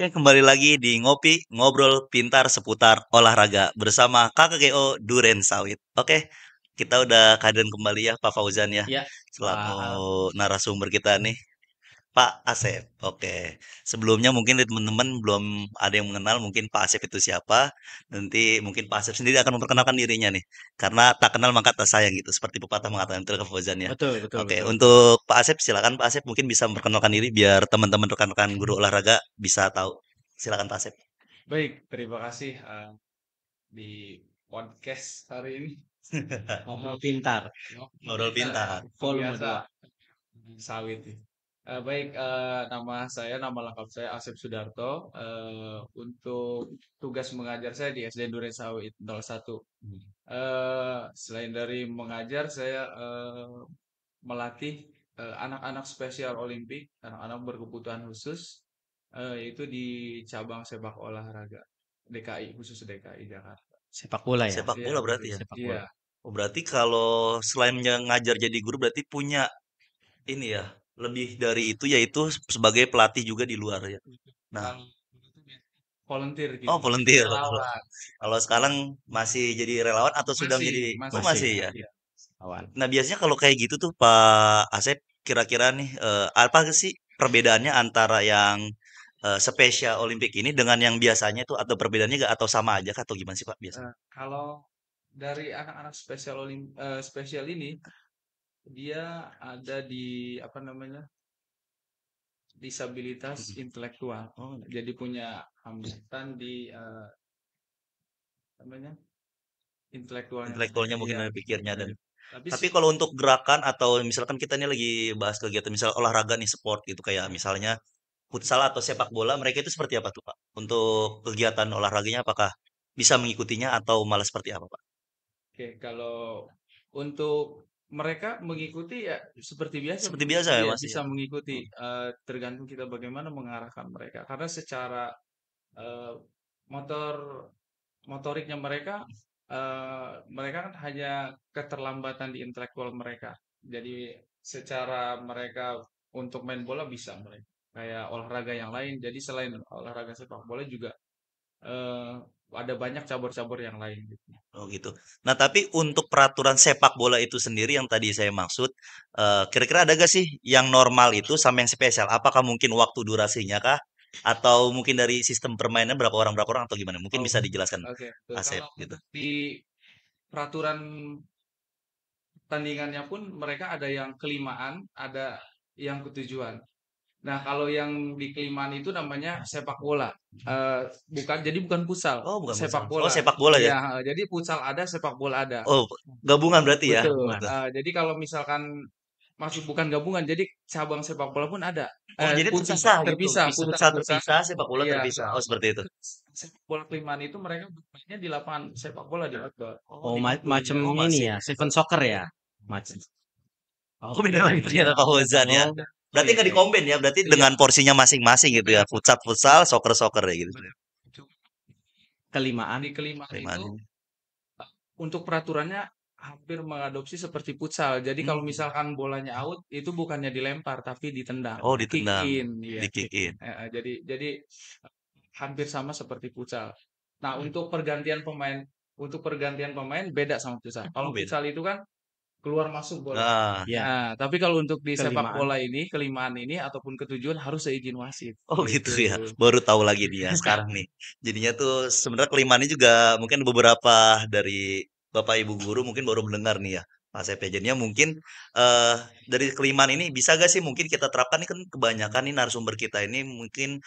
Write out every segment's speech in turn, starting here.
Oke, kembali lagi di Ngopi, Ngobrol Pintar seputar olahraga bersama Kakak Geo Duren Sawit. Oke, kita udah kehadiran kembali ya Pak Fauzan ya, Ya, selaku Pak. narasumber kita nih, Pak Asep. Oke, sebelumnya mungkin dari teman-teman belum ada yang mengenal mungkin Pak Asep itu siapa. Nanti mungkin Pak Asep sendiri akan memperkenalkan dirinya nih, karena tak kenal maka tak sayang gitu, seperti pepatah mengatakan itu Kak Fauzan ya. Betul, betul, Oke, betul, betul. untuk Pak Asep silakan Pak Asep mungkin bisa memperkenalkan diri biar teman-teman rekan-rekan guru olahraga bisa tahu. Silakan Pak Asep. Baik, terima kasih di podcast hari ini. Ngobrol pintar. Ngobrol Ngobrol pintar ya. pintar. Volume biasa 2. Sawit. Baik, nama lengkap saya Asep Sudarto. Untuk tugas mengajar saya di SD Duren Sawit 01. Selain dari mengajar, saya melatih anak-anak spesial Olimpik, anak-anak berkebutuhan khusus, yaitu di cabang sepak olahraga DKI, khusus DKI Jakarta. Sepak bola ya? Sepak Iya, bola betul. berarti ya. Sepak Iya. bola. Oh, berarti kalau selain ngajar jadi guru berarti punya ini ya, lebih dari itu yaitu sebagai pelatih juga di luar ya. Nah, Kalau itu volunteer oh gitu, volunteer. Kalau relawan. kalau sekarang masih jadi relawan atau sudah Masih, menjadi oh masih. Masih masih ya. Iya. awan. Nah, biasanya kalau kayak gitu tuh Pak Asep kira-kira nih apa sih perbedaannya antara yang spesial Olimpik ini dengan yang biasanya tuh atau perbedaannya gak atau sama aja kah atau gimana sih Pak biasanya? Kalau dari anak-anak spesial ini, dia ada di apa namanya, disabilitas Mm-mm. intelektual. Oh, Jadi punya hambatan di namanya intelektualnya mereka. intelektualnya mungkin Iya. dari pikirnya dan Tapi tapi kalau untuk gerakan atau misalkan kita ini lagi bahas kegiatan misal olahraga nih sport gitu kayak misalnya futsal atau sepak bola mereka itu seperti apa tuh Pak? Untuk kegiatan olahraganya apakah bisa mengikutinya atau malah seperti apa Pak? oke, kalau untuk mereka mengikuti ya seperti biasa, Seperti biasa ya dia Mas ya? bisa mengikuti, Hmm. tergantung kita bagaimana mengarahkan mereka. Karena secara eh, motor motoriknya mereka, mereka kan hanya keterlambatan di intelektual mereka. Jadi secara mereka untuk main bola bisa mereka kayak olahraga yang lain. Jadi selain olahraga sepak bola juga eh, ada banyak cabur-cabur yang lain gitu. Oh gitu. Nah tapi untuk peraturan sepak bola itu sendiri yang tadi saya maksud, kira-kira ada gak sih yang normal itu sama yang spesial? Apakah mungkin waktu durasinya kah? Atau mungkin dari sistem permainan berapa orang atau gimana? Mungkin Oh, bisa dijelaskan oke. Betul. Asep Kalau gitu. untuk di peraturan pertandingannya pun mereka ada yang kelimaan, ada yang ketujuan. Nah, kalau yang di kelimaan itu namanya sepak bola. Bukan futsal, Oh bukan sepak futsal. Oh bola. sepak bola ya? Iya, jadi futsal ada, sepak bola ada. Oh gabungan berarti ya? Betul. Gabungan. Betul. Jadi kalau misalkan masuk bukan gabungan, jadi cabang sepak bola pun ada. Oh jadi Futsal terpisah gitu. terpisah, Futsal futsal. terpisah, sepak bola Iya. terpisah. Oh seperti itu. Sepak bola kelimaan itu mereka bermainnya di lapangan sepak bola di outdoor. Oh Oh, di outdoor. macam Iya. Oh ini masih. ya, Seven Soccer ya? Macam. Oh beda lagi Iya. ternyata Pak Fauzan ya. Oh, Berarti Iya. nggak dikomben ya? Berarti Iya. dengan porsinya masing-masing gitu ya. Futsal futsal, soccer soccer ya gitu. kelimaan. Di kelimaan Gimana itu ini? untuk peraturannya hampir mengadopsi seperti futsal. Jadi kalau Hmm. misalkan bolanya out itu bukannya dilempar tapi ditendang, Oh kick ditendang, in, ya. di kick in. Jadi hampir sama seperti futsal. Nah, untuk pergantian pemain beda sama futsal. Kalau Oh beda. futsal itu kan keluar masuk bola. Nah, Ya, Nah, tapi kalau untuk di sepak kelimaan. bola ini, kelimaan ini ataupun ketujuan harus seizin wasit oh gitu gitu. ya. Baru tahu lagi nih ya sekarang nih. Jadinya tuh sebenarnya kelima ini juga mungkin beberapa dari Bapak Ibu guru mungkin baru mendengar nih ya. Mas Epe. Jadinya mungkin eh dari kelimaan ini bisa gak sih mungkin kita terapkan nih kan kebanyakan nih narasumber kita ini mungkin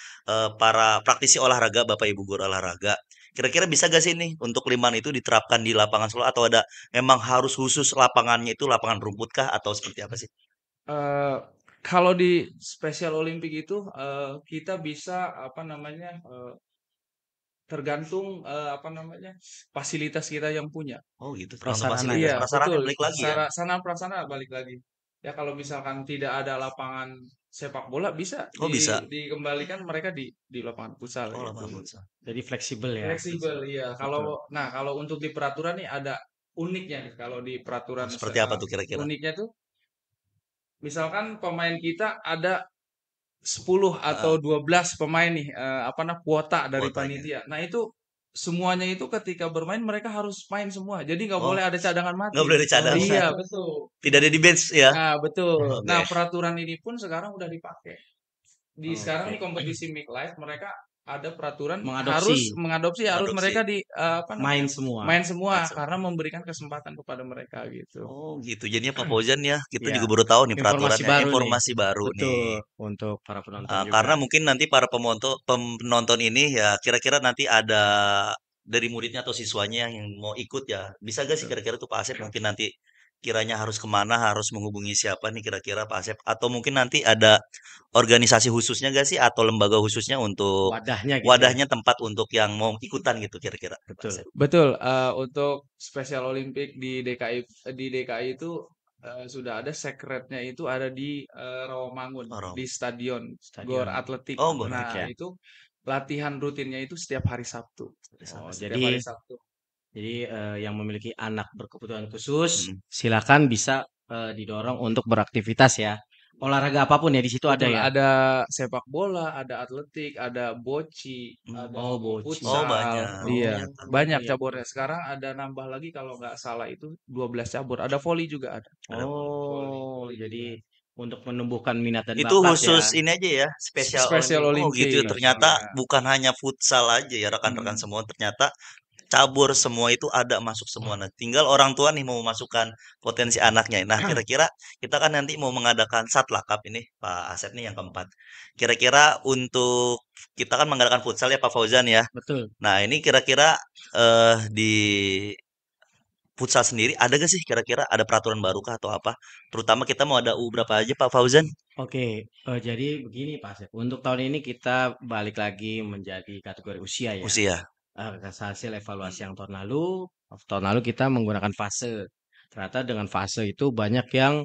para praktisi olahraga, Bapak Ibu guru olahraga. Kira-kira bisa gak sih nih untuk kelimaan itu diterapkan di lapangan sekolah atau ada memang harus khusus lapangannya itu lapangan rumput kah atau seperti apa sih? eh Kalau di Special Olympic itu kita bisa apa namanya tergantung apa namanya fasilitas kita yang punya. Oh gitu, tergantung Prasarana fasilitas. ya. Iya, Prasarana betul. balik lagi ya. Sana prasana balik lagi. Ya kalau misalkan tidak ada lapangan sepak bola bisa Oh bisa. dikembalikan mereka di lapangan futsal Oh gitu. lapangan futsal. Jadi fleksibel ya. Fleksibel, iya. Betul. Kalau untuk di peraturan nih ada uniknya nih kalau di Oh, peraturan seperti apa tuh kira-kira? uniknya tuh misalkan pemain kita ada 10 Heeh, atau 12 pemain nih, kuota dari kuotanya. panitia. Nah itu semuanya itu ketika bermain mereka harus main semua. Jadi nggak Oh, boleh ada cadangan nggak mati. boleh ada cadangan. Iya, betul. Tidak ada di bench ya? Nah, betul. Oke. Nah, peraturan ini pun sekarang udah dipakai. Sekarang di Oke. kompetisi Make Live mereka ada peraturan Mengadopsi harus Mengadopsi. mereka main semua. main Main semua semua. karena memberikan kesempatan kepada mereka gitu. Oh gitu. Jadinya Pak Fauzan ya, kita Ya, juga baru tahu nih informasi peraturannya, baru nih. informasi baru nih. Betul untuk para penonton juga. Karena mungkin nanti para penonton ini ya kira-kira nanti ada dari muridnya atau siswanya yang mau ikut ya. Bisa gak sih Betul. kira-kira tuh Pak Asep mungkin nanti kiranya harus kemana, harus menghubungi siapa nih kira-kira Pak Asep? Atau mungkin nanti ada organisasi khususnya gak sih atau lembaga khususnya untuk Wadahnya gitu ya. wadahnya tempat untuk yang mau ikutan gitu kira-kira Pak Betul. Asep? Betul, untuk Special Olympic di DKI itu sudah ada sekretnya itu ada di Rawamangun Oh, di stadion Gor Stadion Atletik. oh Atletik Gornik. Nah, ya. itu latihan rutinnya itu setiap hari Sabtu. Oh, Setiap hari jadi Sabtu. yang memiliki anak berkebutuhan khusus Mm. silakan bisa didorong untuk beraktivitas ya. Olahraga apapun ya di situ ada Betul, ya. ada sepak bola, ada atletik, ada boci, ada Oh, boci. Oh futsal. banyak Iya, ternyata. banyak Iya. caburnya. Sekarang ada nambah lagi kalau nggak salah itu 12 cabur. Ada voli juga ada. Ada Voli, Oh, voli juga jadi ada. untuk menumbuhkan minat dan itu bakat ya. khusus ini aja ya, Special Special Olympic. Oh gitu ya, Olympic. ternyata Iya. bukan hanya futsal aja ya rekan-rekan Mm. semua, ternyata cabur semua itu ada masuk semua. Nah, tinggal orang tua nih mau memasukkan potensi anaknya. Nah, kira-kira kita kan nanti mau mengadakan Satlakap ini, Pak Asep nih yang keempat. Kira-kira untuk kita kan mengadakan futsal ya Pak Fauzan ya. Betul. Nah, ini kira-kira di futsal sendiri ada gak sih kira-kira ada peraturan baru kah atau apa? Terutama kita mau ada U berapa aja Pak Fauzan? Oke, jadi begini Pak Asep. Untuk tahun ini kita balik lagi menjadi kategori usia ya. Usia. Atas hasil evaluasi yang tahun lalu kita menggunakan fase. Ternyata dengan fase itu banyak yang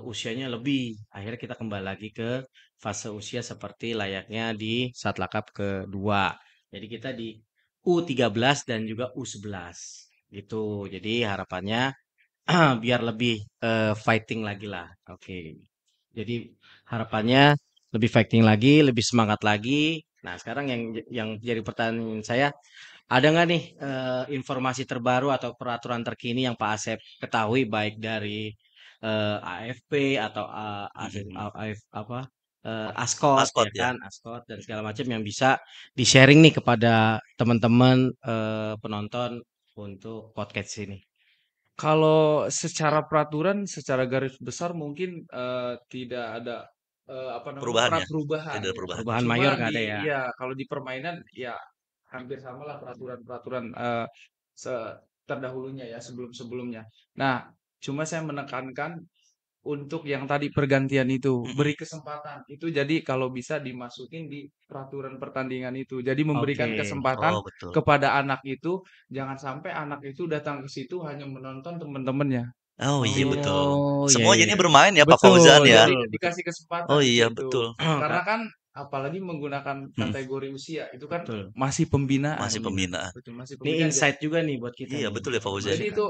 usianya lebih. Akhirnya kita kembali lagi ke fase usia seperti layaknya di Satlakap kedua. Jadi kita di U13 dan juga U11 gitu. Jadi harapannya biar lebih fighting lagi lah. Oke. Jadi harapannya lebih fighting lagi, lebih semangat lagi. Nah, sekarang yang jadi pertanyaan saya, ada nggak nih informasi terbaru atau peraturan terkini yang Pak Asep ketahui baik dari AFP atau Askot Maskot ya ya. kan, Askot dan segala macam yang bisa di-sharing nih kepada teman-teman penonton untuk podcast ini. Kalau secara peraturan, secara garis besar mungkin tidak ada Perubahan ya? perubahan Tidak ada ya. perubahan. Perubahan mayor Cuma nggak ada ya? kalau di permainan ya hampir samalah peraturan-peraturan terdahulunya ya sebelum-sebelumnya. Nah, cuma saya menekankan untuk yang tadi pergantian itu, Mhm. beri kesempatan. Itu jadi kalau bisa dimasukin di peraturan pertandingan itu. Jadi memberikan Oke. kesempatan Oh, betul. kepada anak itu, jangan sampai anak itu datang ke situ hanya menonton teman-temannya. Oh, iya betul. Oh, ya Semua ya jadinya ya. bermain ya Pak Fauzan Betul, ya? jadi Betul, betul. dikasih Oh kesempatan iya betul. gitu. Karena Kak, kan apalagi menggunakan Mhm. kategori usia itu kan betul. masih pembinaan. Masih Pembinaan. pembinaan. Betul, masih Ini pembinaan. insight juga nih buat kita Iya nih. betul ya Fauzan. Jadi Masukan. itu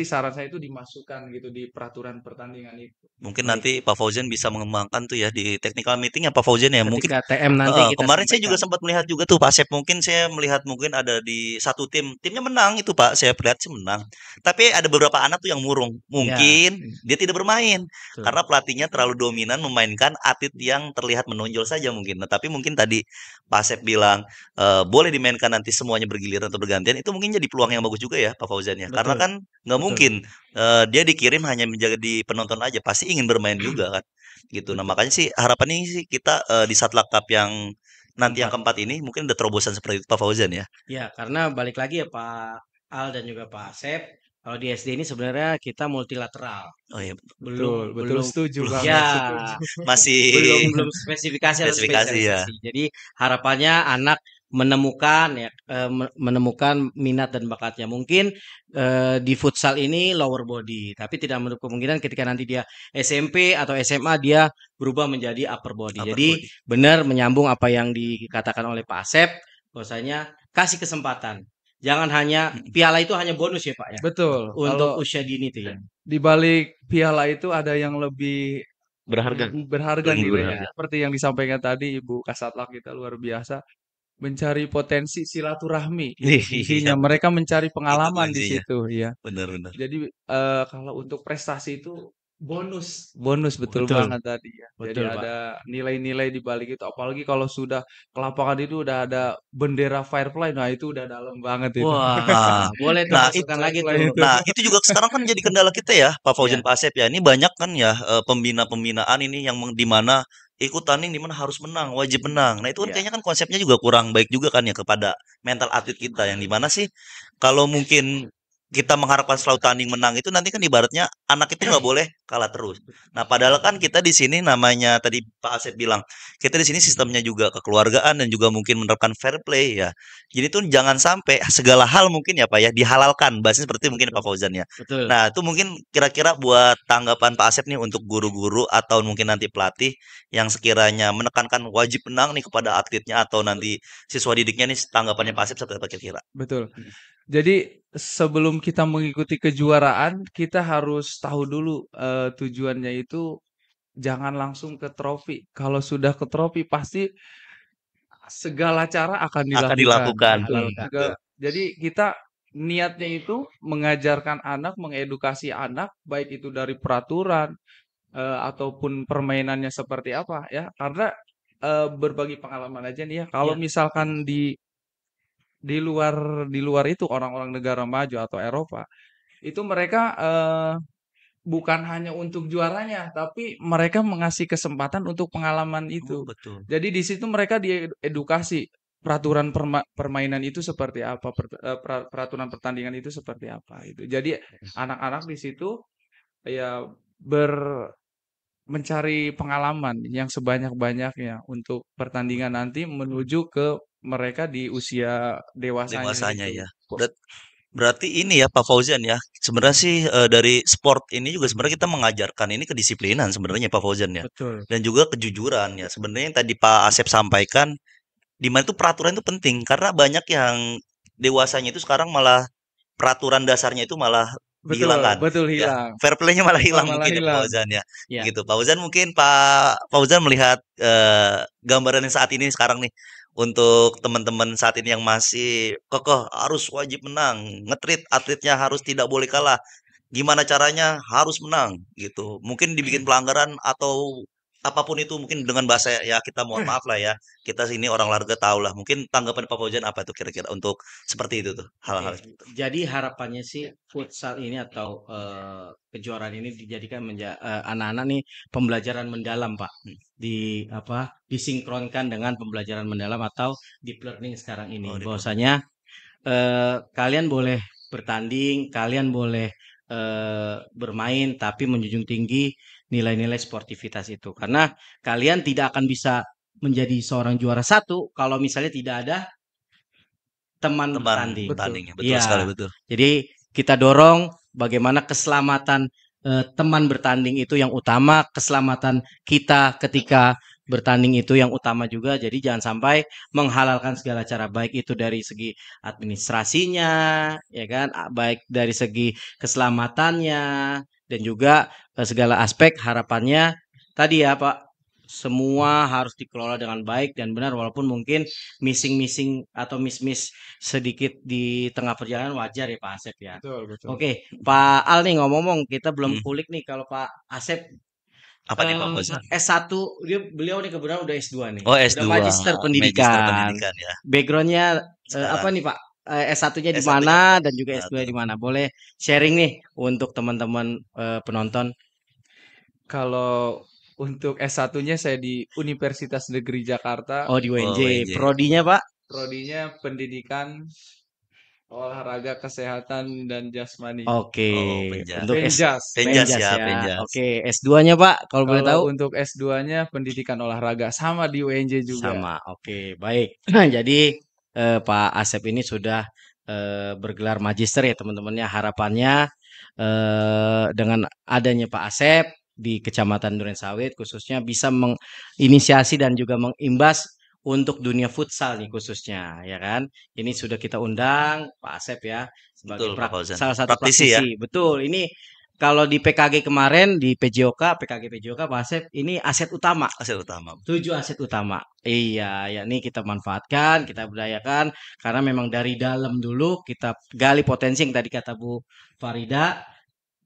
saran saya itu dimasukkan gitu di peraturan pertandingan itu. Mungkin Baik. nanti Pak Fauzan bisa mengembangkan tuh ya di technical meeting ya Pak Fauzan ya. Mungkin Ketika TM nanti kita kemarin saya juga sampaikan. sempat melihat juga tuh Pak Asep. Mungkin saya melihat mungkin ada di satu tim. Timnya menang itu Pak. Saya lihat sih menang. Tapi ada beberapa anak tuh yang murung. Ya, Mungkin dia tidak bermain. betul. Karena pelatihnya terlalu dominan memainkan atlet yang terlihat menonjol saja mungkin. Nah, tapi mungkin tadi Pak Asep bilang boleh dimainkan nanti semuanya bergiliran atau bergantian. Itu mungkin jadi peluang yang bagus juga ya Pak Fauzan ya. Karena Betul. kan nggak Betul. mungkin dia dikirim hanya menjadi penonton aja. Pasti ingin bermain juga kan. Gitu. Nah, Betul. makanya sih harapannya sih kita di Satlak Cup yang nanti yang Keempat. keempat ini mungkin ada terobosan seperti itu Pak Fauzan ya. Ya, karena balik lagi ya Pak Al dan juga Pak Asep, kalau di SD ini sebenarnya kita multilateral. Oh iya, Belum Betul, betul belum setuju belum banget, ya, setuju. masih belum spesifikasi atau spesifikasi ya. spesialisasi. Jadi harapannya anak menemukan ya menemukan minat dan bakatnya. Mungkin di futsal ini lower body, tapi tidak menutup kemungkinan ketika nanti dia SMP atau SMA dia berubah menjadi upper body. Upper Jadi body. benar menyambung apa yang dikatakan oleh Pak Asep, bahwasanya kasih kesempatan. Jangan hanya Mm-mm. piala itu hanya bonus ya Pak ya Betul. untuk Kalau usia dini itu ya. di balik piala itu ada yang lebih Berharga, berharga paling nilainya. berharga. Seperti yang disampaikan tadi Ibu Kasatlah kita luar biasa. Mencari potensi silaturahmi itu Iya, kuncinya. betul. Mereka mencari Itu pengalaman di kuncinya. situ, ya. Benar-benar. Jadi kalau untuk prestasi itu bonus, bonus betul Betul, banget tadi ya. Jadi betul, Pak. ada nilai-nilai di balik itu. Apalagi kalau sudah ke lapangan itu udah ada bendera Firefly, nah itu udah dalam banget itu. Wah, boleh tuh Nah, masukkan lagi Firefly tuh. itu. Nah, itu juga sekarang kan jadi kendala kita ya, Pak Fauzan, Ya, Pak Asep ya. Ini banyak kan ya pembina-pembinaan ini yang di mana ikut tanding di mana harus menang, wajib menang. Nah, itu kan ya, kayaknya kan konsepnya juga kurang baik juga kan ya kepada mental atlet kita yang di mana sih kalau mungkin kita mengharapkan selalu tanding menang itu nanti kan ibaratnya anak itu nggak boleh kalah terus. Nah, padahal kan kita di sini namanya tadi Pak Asep bilang, kita di sini sistemnya juga kekeluargaan dan juga mungkin menerapkan fair play ya. Jadi tuh jangan sampai segala hal mungkin ya Pak ya dihalalkan, bahasa seperti mungkin Pak Betul. Fauzan ya. betul. Nah, itu mungkin kira-kira buat tanggapan Pak Asep nih untuk guru-guru atau mungkin nanti pelatih yang sekiranya menekankan wajib menang nih kepada atletnya atau nanti siswa didiknya nih tanggapannya Pak Asep seperti apa kira-kira? Betul. Jadi sebelum kita mengikuti kejuaraan, kita harus tahu dulu tujuannya itu jangan langsung ke trofi. Kalau sudah ke trofi pasti segala cara akan Akan dilakukan. dilakukan. Dihalalkan. Betul. Jadi kita niatnya itu mengajarkan anak, mengedukasi anak, baik itu dari peraturan ataupun permainannya seperti apa ya. Karena berbagi pengalaman aja nih ya. Kalau Ya, misalkan di luar itu orang-orang negara maju atau Eropa, itu mereka bukan hanya untuk juaranya, tapi mereka mengasih kesempatan untuk pengalaman Oh, itu. betul. Jadi di situ mereka diedukasi peraturan permainan itu seperti apa, peraturan pertandingan itu seperti apa itu. Jadi anak-anak di situ ya mencari pengalaman yang sebanyak-banyaknya untuk pertandingan nanti menuju ke mereka di usia dewasanya Dewasanya itu. ya. Berarti ini ya Pak Fauzan ya, sebenarnya sih dari sport ini juga sebenarnya kita mengajarkan ini kedisiplinan sebenarnya Pak Fauzan ya. Betul, Dan juga kejujuran ya. Sebenarnya yang tadi Pak Asep sampaikan, di mana itu peraturan itu penting karena banyak yang dewasanya itu sekarang malah peraturan dasarnya itu malah betul, dihilangkan betul ya. hilang. Fair play-nya malah hilang Malah mungkin ya Pak hilang. Fauzan ya. ya. Gitu. Pak Fauzan mungkin Pak Fauzan melihat gambaran yang saat ini sekarang nih untuk teman-teman saat ini yang masih kokoh harus wajib menang, ngetrit atletnya harus tidak boleh kalah. Gimana caranya harus menang gitu. Mungkin dibikin pelanggaran atau apapun itu mungkin dengan bahasa ya kita mohon maaf lah ya. Kita sini orang olahraga tahu lah. Mungkin tanggapan Pak Fauzan apa tuh kira-kira untuk seperti itu tuh hal-hal Oke, seperti itu. jadi harapannya sih futsal ini atau kejuaraan ini dijadikan anak-anak nih pembelajaran mendalam, Pak. Hmm. Di apa? Disinkronkan dengan pembelajaran mendalam atau deep learning sekarang Oh, ini. di Bahwasanya kalian boleh bertanding, kalian boleh bermain, tapi menjunjung tinggi nilai-nilai sportivitas itu. Karena kalian tidak akan bisa menjadi seorang juara satu kalau misalnya tidak ada teman teman bertanding. Betul. tandingnya. Betul sekali Iya, betul. jadi kita dorong bagaimana keselamatan teman bertanding itu yang utama, keselamatan kita ketika bertanding itu yang utama juga. Jadi jangan sampai menghalalkan segala cara, baik itu dari segi administrasinya, ya kan, baik dari segi keselamatannya dan juga segala aspek harapannya tadi ya Pak. Semua harus dikelola dengan baik dan benar walaupun mungkin missing-missing atau miss-miss sedikit di tengah perjalanan wajar ya Pak Asep ya. Betul, betul. Oke, Pak Al nih ngomong-ngomong kita belum Hmm. kulik nih kalau Pak Asep Apa nih Pak Fauzan? S1 beliau nih kebetulan udah S2 nih. Oh, Udah S2, magister magister pendidikan. pendidikan ya. Backgroundnya apa Sekarang nih Pak? S1-nya di S1-nya mana dan juga nah, S2 di mana? Boleh sharing nih untuk teman-teman penonton. Kalau untuk S1-nya saya di Universitas Negeri Jakarta, Oh, di oh, UNJ. WJ. Prodinya Pak? prodinya Pendidikan Olahraga Kesehatan dan Jasmani. Oke, Oh, Penjas. untuk Penjas. Penjas Penjas ya, ya. Penjas. Oke, S2-nya Pak kalau boleh tahu? Kalau untuk S2-nya Pendidikan Olahraga sama di UNJ juga. Sama. Oke, baik. Jadi Pak Asep ini sudah bergelar magister ya teman-temannya. Harapannya dengan adanya Pak Asep di Kecamatan Durensawit khususnya bisa menginisiasi dan juga mengimbas untuk dunia futsal nih khususnya ya kan. Ini sudah kita undang Pak Asep ya sebagai Betul Pak Fauzan. salah satu Praktisi ya. praktisi. Betul. Ini kalau di PKG kemarin di PKG PJOK Pak Asep ini aset utama. Aset utama. 7 aset utama. Iya, ya ini kita manfaatkan, kita berdayakan karena memang dari dalam dulu kita gali potensi yang tadi kata Bu Farida.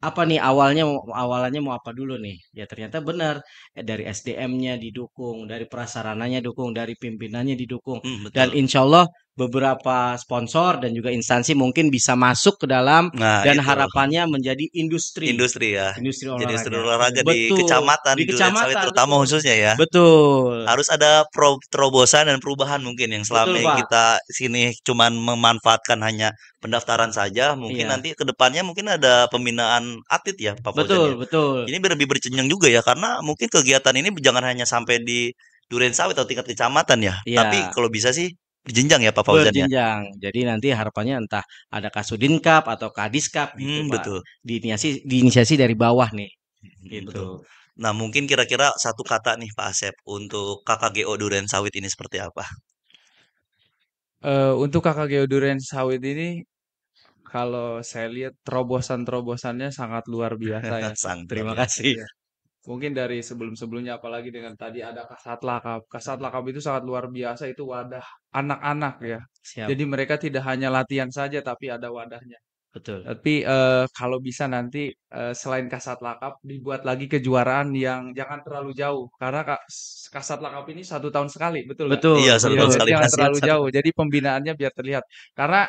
Apa nih awalannya mau apa dulu nih? Ya ternyata benar dari SDM-nya didukung, dari prasarananya didukung, dari pimpinannya didukung, dan Betul. insya Allah beberapa sponsor dan juga instansi mungkin bisa masuk ke dalam Nah, dan itu harapannya menjadi industri industri ya. industri Jadi industri olahraga. olahraga di Betul, kecamatan di Durensawit kecamatan terutama betul. khususnya ya. Betul. Harus ada terobosan dan perubahan mungkin yang selama Betul, ini Pak. kita sini cuman memanfaatkan hanya pendaftaran saja, mungkin Iya. nanti ke depannya mungkin ada pembinaan atlet ya Pak Fauzan ya. Betul, betul. Ini biar lebih berjenjang juga ya karena mungkin kegiatan ini jangan hanya sampai di Durensawit atau tingkat kecamatan ya. Tapi Iya, kalau bisa sih berjenjang ya Pak Fauzan ya. berjenjang. Jadi nanti harapannya entah ada Kasudin Cup atau Kadis Cup gitu, Pak. Betul. Diinisiasi dari bawah nih. Betul. Gitu. Nah, mungkin kira-kira satu kata nih Pak Asep untuk KKGO Durensawit ini seperti apa? Untuk KKG Duren Sawit ini, kalau saya lihat terobosan-terobosannya sangat luar biasa ya. Sangat luar Terima biasa. kasih. Iya. Mungkin dari sebelum-sebelumnya, apalagi dengan tadi ada Kasat Lakap. Kasat Lakap itu sangat luar biasa, itu wadah anak-anak ya. Siap. Jadi mereka tidak hanya latihan saja, tapi ada wadahnya. Betul. Tapi kalau bisa nanti selain Kasat Lakap dibuat lagi kejuaraan yang jangan terlalu jauh, karena Kasat Lakap ini 1 tahun sekali, betul nggak? Betul, Iya, 1 Iya, tahun betul. jadi sekali jangan Mas. terlalu jauh. Jadi pembinaannya biar terlihat. Karena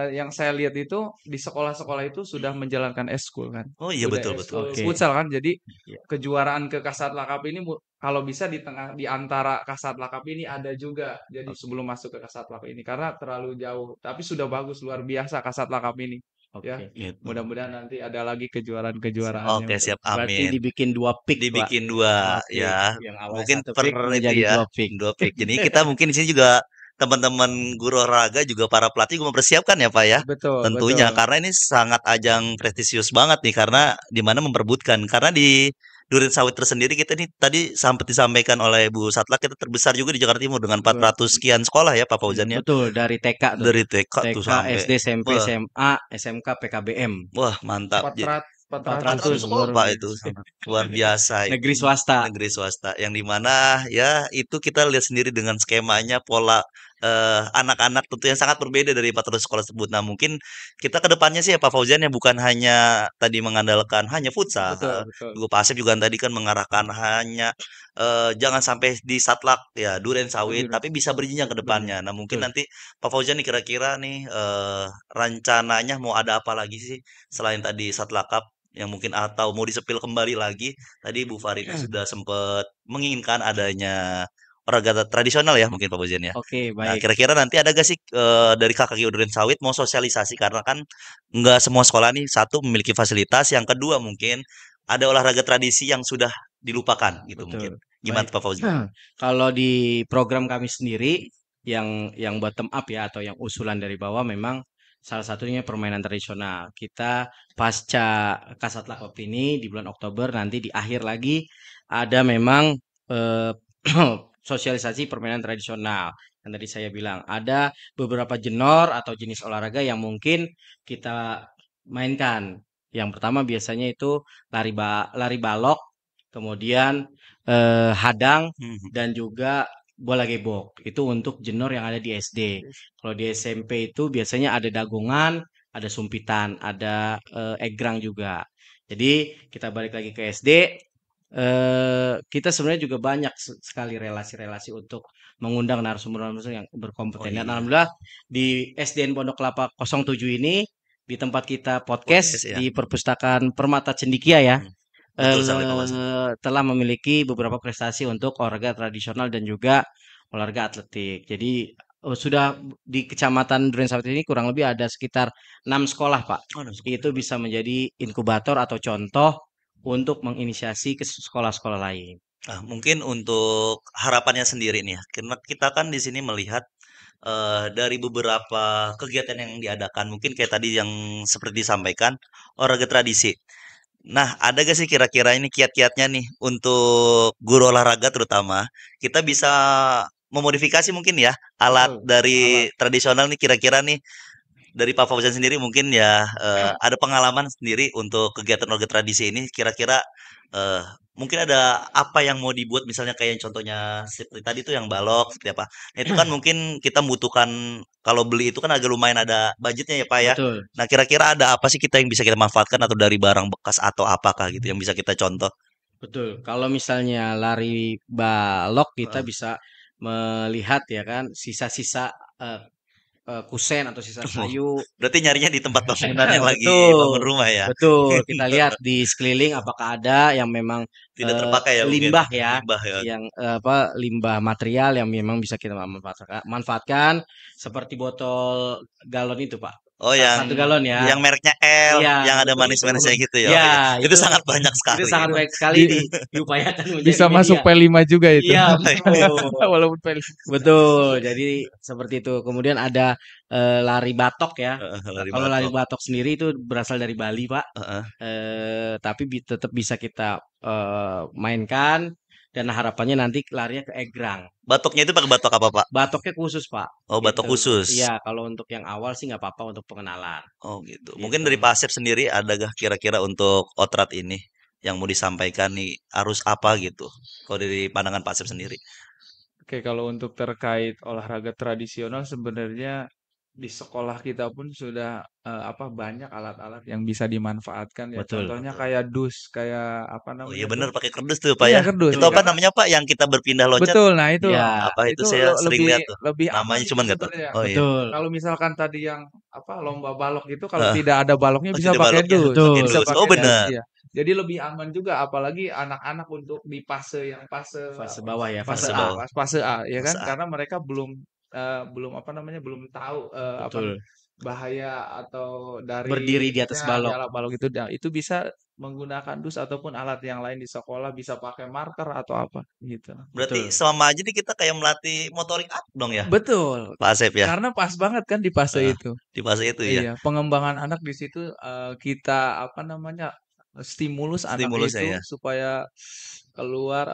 yang saya lihat itu di sekolah-sekolah itu sudah menjalankan eskul kan, Oh iya udah betul betul. eskul Oke. futsal kan. Jadi Iya. kejuaraan ke Kasat Lakap ini kalau bisa di tengah di antara Kasat Lakap ini ada juga. Jadi sebelum masuk ke Kasat Lakap ini karena terlalu jauh. Tapi sudah bagus luar biasa Kasat Lakap ini. Ya, Oke. Gitu. mudah-mudahan nanti ada lagi kejuaraan-kejuaraannya Oke, untuk siap. Berarti Amin. dibikin 2 pick, Pak. Dibikin 2 Oke. ya. Yang awalnya Mungkin 1 per pick itu menjadi ya, 2 pick. 2 pick. Jadi kita mungkin di sini juga teman-teman guru olahraga juga para pelatih juga mempersiapkan ya Pak ya. Betul, Tentunya betul. karena ini sangat ajang prestisius banget nih karena di mana memperebutkan. Karena di Durensawit tersendiri kita nih tadi sempat disampaikan oleh Bu Satlak kita terbesar juga di Jakarta Timur dengan 400 sekian sekolah ya Pak Iya, Fauzan ya. betul dari TK tuh. Dari TK tuh TK, sampai SD, SMP, wah, SMA, SMK, PKBM. wah mantap. 400 400 400 sekolah luar Pak itu. biasa. Luar biasa itu. Negeri swasta. Negeri swasta. Yang dimana ya itu kita lihat sendiri dengan skemanya pola anak-anak tentu yang sangat berbeda dari 400 sekolah tersebut. Nah mungkin kita ke depannya sih ya Pak Fauzan ya bukan hanya tadi mengandalkan hanya futsal. Betul, betul. Juga Pak Asep juga tadi kan mengarahkan hanya jangan sampai di Satlak ya Duren Sawit Betul. tapi bisa berjenjang ke depannya. Nah mungkin Betul. nanti Pak Fauzan nih kira-kira nih rencananya mau ada apa lagi sih selain tadi Satlak Cup yang mungkin atau mau disepil kembali lagi. Tadi Bu Farida sudah sempat menginginkan adanya olahraga tradisional ya mungkin Pak Fauzan ya. Oke, Nah, baik. kira-kira nanti ada gak sih dari KKG Duren Sawit mau sosialisasi karena kan nggak semua sekolah nih satu memiliki fasilitas, yang kedua mungkin ada olahraga tradisi yang sudah dilupakan gitu mungkin. Betul. Gimana Baik. Pak Fauzan? Kalau di program kami sendiri yang bottom up ya atau yang usulan dari bawah memang salah satunya permainan tradisional. Kita pasca Kasat Lakop ini di bulan Oktober nanti di akhir lagi ada memang eh, sosialisasi permainan tradisional. Yang tadi saya bilang ada beberapa jenor atau jenis olahraga yang mungkin kita mainkan. Yang pertama biasanya itu lari balok, kemudian hadang Mhm. dan juga bola gebok. Itu untuk jenor yang ada di SD. Kalau di SMP itu biasanya ada dagongan, ada sumpitan, ada egrang juga. Jadi kita balik lagi ke SD. Kita sebenarnya juga banyak sekali relasi-relasi untuk mengundang narasumber-narasumber yang Oh berkompeten. Dan iya, alhamdulillah di SDN Pondok Kelapa 07 ini di tempat kita podcast podcast ya. di Perpustakaan Permata Cendikia ya Mhm. Betul sekali Pak Fauzan. telah memiliki beberapa prestasi untuk olahraga tradisional dan juga olahraga atletik. Jadi sudah di Kecamatan Durensawit ini kurang lebih ada sekitar 6 sekolah, Pak. Oh, ada Itu bisa menjadi inkubator atau contoh untuk menginisiasi ke sekolah-sekolah lain. Nah, mungkin untuk harapannya sendiri nih ya, karena kita kan di sini melihat dari beberapa kegiatan yang diadakan, mungkin kayak tadi yang seperti disampaikan, olahraga tradisi. Nah, ada gak sih kira-kira ini kiat-kiatnya nih untuk guru olahraga terutama, kita bisa memodifikasi mungkin ya alat Betul. dari Alat. tradisional nih kira-kira nih dari Pak Fauzan sendiri mungkin ya ada pengalaman sendiri untuk kegiatan olahraga tradisi ini kira-kira eh, mungkin ada apa yang mau dibuat misalnya kayak contohnya seperti tadi tuh yang balok seperti apa. Nah, itu kan mungkin kita membutuhkan kalau beli itu kan agak lumayan ada budgetnya ya Pak ya. Betul, Nah, kira-kira ada apa sih kita yang bisa kita manfaatkan atau dari barang bekas atau apakah gitu yang bisa kita contoh? betul. Kalau misalnya lari balok kita Heeh. bisa melihat ya kan sisa-sisa eh, kusen atau sisa kayu. Berarti nyarinya di tempat bangunan yang lagi bangun Betul, rumah ya. betul. Kita lihat di sekeliling apakah ada yang memang Tidak terpakai ya mungkin limbah ya, limbah ya. yang apa limbah material yang memang bisa kita manfaatkan seperti botol galon itu, Pak. Oh, Satu galon ya. yang mereknya L, Iya, yang ada betul. manis-manisnya gitu ya. Ya, Oh iya, itu itu sangat banyak itu sekali sangat itu. baik sekali Bi- diupayakan menjadi Bisa masuk media. P5 juga itu. Iya, betul. Walaupun P5. Betul. Jadi seperti itu. Kemudian ada lari batok ya. Heeh, lari Kalau lari batok. batok sendiri itu berasal dari Bali, Pak. Heeh. Tapi tetap bisa kita mainkan dan harapannya nanti larinya ke egrang. Batoknya itu pakai batok apa, Pak? Batoknya khusus, Pak. Oh, batok Gitu. khusus. Iya, kalau untuk yang awal sih nggak apa-apa untuk pengenalan. Oh, gitu. Mungkin Gitu. dari Pak Asep sendiri adakah kira-kira untuk outrat ini yang mau disampaikan nih harus apa gitu? Kalau dari pandangan Pak Asep sendiri. Oke, kalau untuk terkait olahraga tradisional sebenarnya di sekolah kita pun sudah banyak alat-alat yang bisa dimanfaatkan ya. Betul. Contohnya Betul. kayak dus, kayak apa Oh iya namanya tuh? bener pakai kardus tuh Pak Iya, ya. kerdus. Itu Betul. apa Karena namanya Pak yang kita berpindah loncat? betul, nah itu Ya, Apa itu itu saya sering lebih lihat tuh. lebih aman Namanya itu cuman nggak tahu. sebenarnya. Oh iya. betul. Kalau misalkan tadi yang lomba balok itu kalau Heeh. tidak ada baloknya Oh bisa tidak pakai baloknya dus, pakai Betul. bisa dus. Oh pakai Ya, dus benar. ya. Jadi lebih aman juga apalagi anak-anak untuk di fase yang fase fase bawah ya, fase fase Fase A. bawah. fase A ya kan Fase A. karena mereka belum belum belum tahu Betul. bahaya atau dari Berdiri di atas di balok. alat balok itu itu bisa menggunakan dus ataupun alat yang lain di sekolah bisa pakai marker atau apa gitu. Berarti Betul. selama aja nih kita kayak melatih motorik up dong ya Betul. Pak Asep ya. Karena pas banget kan di fase Heeh. itu. Di fase itu ya. Iya, pengembangan anak di situ kita stimulus anak Stimulusnya itu ya. supaya keluar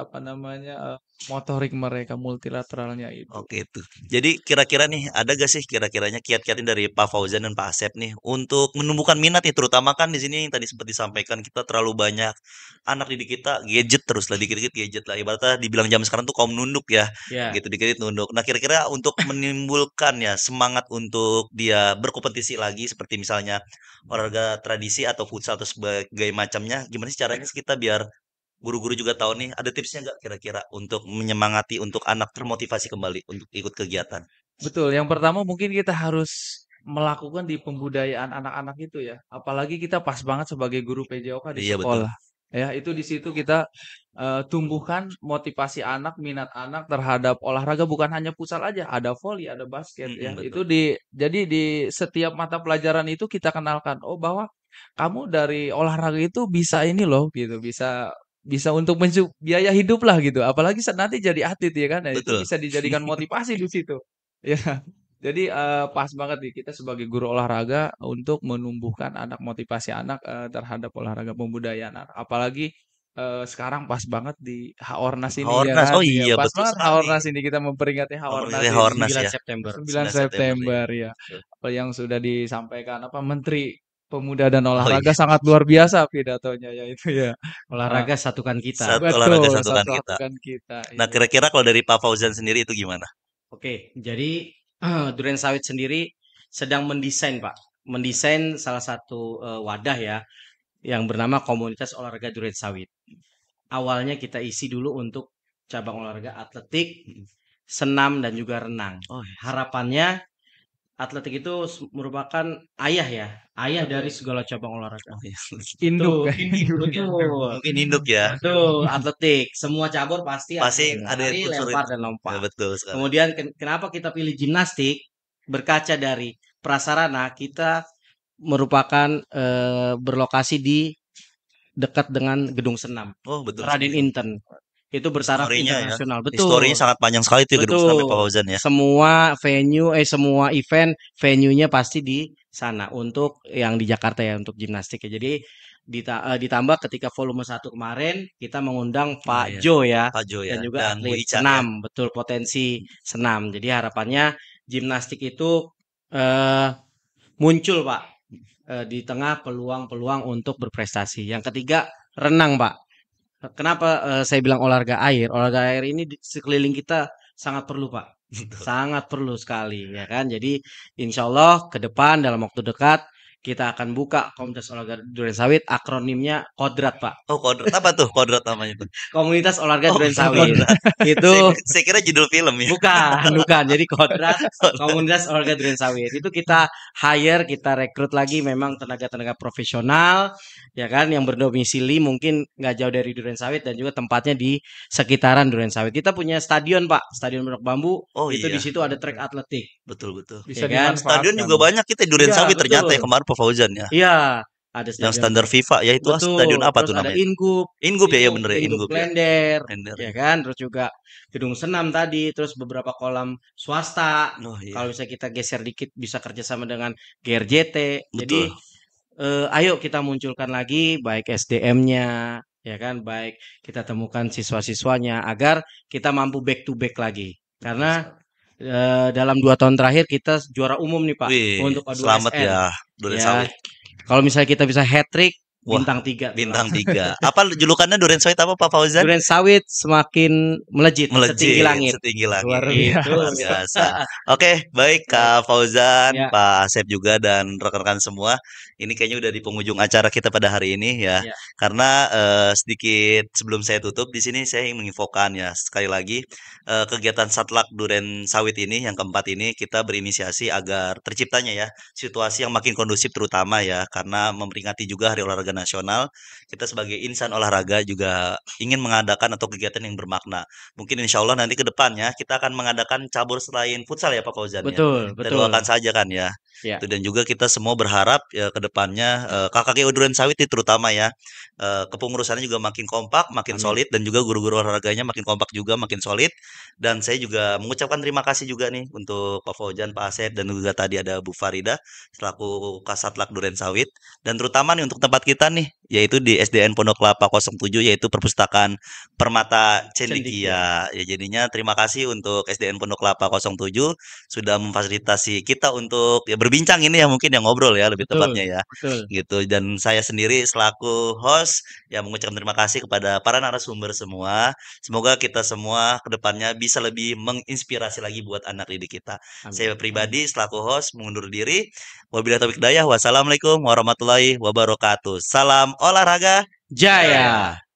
motorik mereka multilateralnya itu. Oke itu. Jadi kira-kira nih ada gak sih kira-kiranya kiat-kiatin dari Pak Fauzan dan Pak Asep nih untuk menumbuhkan minat nih terutama kan di sini yang tadi sempat disampaikan kita terlalu banyak anak didik kita gadget terus lah dikit-dikit gadget lah ibaratnya dibilang zaman sekarang tuh kaum nunduk ya Ya, gitu dikit-dikit nunduk. Nah kira-kira untuk menimbulkan ya semangat untuk dia berkompetisi lagi seperti misalnya olahraga tradisi atau futsal atau sebagai macamnya gimana sih caranya sih kita biar guru-guru juga tahu nih, ada tipsnya nggak kira-kira untuk menyemangati untuk anak termotivasi kembali untuk ikut kegiatan? Betul, yang pertama mungkin kita harus melakukan di pembudayaan anak-anak itu ya. Apalagi kita pas banget sebagai guru PJOK di Iya betul. sekolah. Ya, itu di situ kita tumbuhkan motivasi anak, minat anak terhadap olahraga bukan hanya futsal aja, ada voli, ada basket ya. Betul. Jadi di setiap mata pelajaran itu kita kenalkan, oh bahwa kamu dari olahraga itu bisa ini loh gitu, bisa bisa untuk biaya hidup lah gitu. Apalagi saat nanti jadi atlet ya kan. Nah, itu Betul. bisa dijadikan motivasi di situ. Ya, jadi pas banget nih kita sebagai guru olahraga untuk menumbuhkan anak motivasi anak terhadap olahraga pembudayaan anak. Apalagi sekarang pas banget di Haornas ini ya Haornas, kan. oh Ya, iya pas betul banget sekali. Haornas ini kita memperingati Haornas Memperingati ini Haornas 9 ya, September. 9 9 September ya. September ya. Betul. Apa yang sudah disampaikan Menteri Pemuda dan Oh Olahraga iya, sangat luar biasa pidatonya yaitu ya. Eh, Olahraga satukan kita. satu olahraga betul, satukan satu kita. satukan kita. Nah Iya. kira-kira kalau dari Pak Fauzan sendiri itu gimana? Oke, jadi Duren Sawit sendiri sedang mendesain, Pak. Mendesain salah satu wadah ya yang bernama Komunitas Olahraga Duren Sawit. Awalnya kita isi dulu untuk cabang olahraga atletik, senam dan juga renang. Oh iya. Harapannya atletik itu merupakan ayah ya, ayah dari Betul. segala cabang olahraga. Oh iya. Induk Tuh, kan. betul. Mungkin induk ya. Betul, atletik. Semua cabur pasti ada Pasti yang ada lari, unsur lempar itu. dan Ya, lompat. betul sekali. Kemudian kenapa kita pilih gimnastik? Berkaca dari prasarana, kita merupakan berlokasi di dekat dengan gedung senam Oh betul Raden sekali. Inten. Itu bertaraf Historinya ya. internasional. Historinya Betul. sangat panjang sekali tuh ya gedung senam Pak Betul. Fauzan ya. Semua event venue-nya pasti di sana untuk yang di Jakarta ya untuk gimnastik ya. Jadi ditambah ketika volume 1 kemarin kita mengundang Oh Pak iya. Jo ya Pak Jo dan ya juga dan Bu atlet Ica ya. senam, betul potensi senam. Jadi harapannya gimnastik itu eh muncul Pak di tengah peluang-peluang untuk berprestasi. Yang ketiga, renang Pak. Kenapa saya bilang olahraga air? Olahraga air ini di sekeliling kita sangat perlu Pak. Betul. Sangat perlu sekali ya kan. Jadi insya Allah ke depan dalam waktu dekat kita akan buka komunitas olahraga Durensawit, akronimnya Kodrat Pak. Oh, Kodrat apa tuh? Kodrat namanya tuh. Komunitas olahraga Oh, Durensawit. Kodrat. Itu Saya kira judul film ya. bukan. Jadi Kodrat komunitas olahraga Durensawit. Itu kita hire, kita rekrut lagi memang tenaga-tenaga profesional ya kan yang berdomisili mungkin nggak jauh dari Durensawit dan juga tempatnya di sekitaran Durensawit. Kita punya stadion Pak, Stadion Pondok Bambu. Oh Itu di iya, situ ada track atletik betul betul. Bisa ya kan. Stadion dimanfaatkan. juga banyak kita di Iya, Durensawit ternyata ya betul. kemarin Pak Fauzan ya. Iya, ada Yang stadion standar FIFA ya itu stadion betul. apa Terus tuh ada namanya? Ingup, Ingup ya, ya itu bener ya Ingup Ingup ya. Klender, Tender ya ya. kan. Terus juga gedung senam tadi, terus beberapa kolam swasta. Oh Kalau iya, bisa kita geser dikit, bisa kerjasama dengan GRJT. Jadi, betul. ayo kita munculkan lagi baik SDM-nya, ya kan, baik kita temukan siswa-siswanya agar kita mampu back to back lagi. Karena dalam 2 tahun terakhir kita juara umum nih Pak Wih, untuk selamat O2SN. ya Ya, Durensawit. kalau misalnya kita bisa hat trick, Wah, bintang 3 tuh bintang langsung. 3. Apa julukannya Durensawit apa Pak Fauzan? Durensawit semakin melejit setinggi Melejit langit. setinggi langit. Luar Gitu. Luar biasa. Oke, baik Kak Fauzan, Ya, Pak Asep juga dan rekan-rekan semua. Ini kayaknya udah di penghujung acara kita pada hari ini ya. ya. Karena sedikit sebelum saya tutup di sini saya ingin menginfokan ya sekali lagi kegiatan Satlak Duren Sawit ini yang keempat ini kita berinisiasi agar terciptanya ya situasi yang makin kondusif terutama ya karena memperingati juga Hari Olahraga Nasional. Kita sebagai insan olahraga juga ingin mengadakan atau kegiatan yang bermakna. Mungkin insya Allah nanti ke depannya kita akan mengadakan cabur selain futsal ya Pak Fauzan ya. Betul, Kita betul. doakan saja kan ya. Ya, Itu dan juga kita semua berharap ya ke depannya KKG Duren Sawit itu terutama ya kepengurusannya juga makin kompak, makin amin. solid dan juga guru-guru olahraganya makin kompak juga, makin solid. Dan saya juga mengucapkan terima kasih juga nih untuk Pak Fauzan, Pak Asep dan juga tadi ada Bu Farida selaku Kasatlak Duren Sawit dan terutama nih untuk tempat kita nih yaitu di SDN Pondok Kelapa 07 yaitu Perpustakaan Permata Cendikia. Cendikia. Ya jadinya terima kasih untuk SDN Pondok Kelapa 07 sudah memfasilitasi kita untuk ya berbincang ini ya mungkin yang ngobrol ya lebih Betul, tepatnya ya betul. gitu dan saya sendiri selaku host ya mengucapkan terima kasih kepada para narasumber semua. Semoga kita semua kedepannya bisa lebih menginspirasi lagi buat anak didik kita. Amin. Saya pribadi selaku host mengundur diri. Wabillahi taufiq hidayah. Wassalamualaikum warahmatullahi wabarakatuh. Salam olahraga Jaya.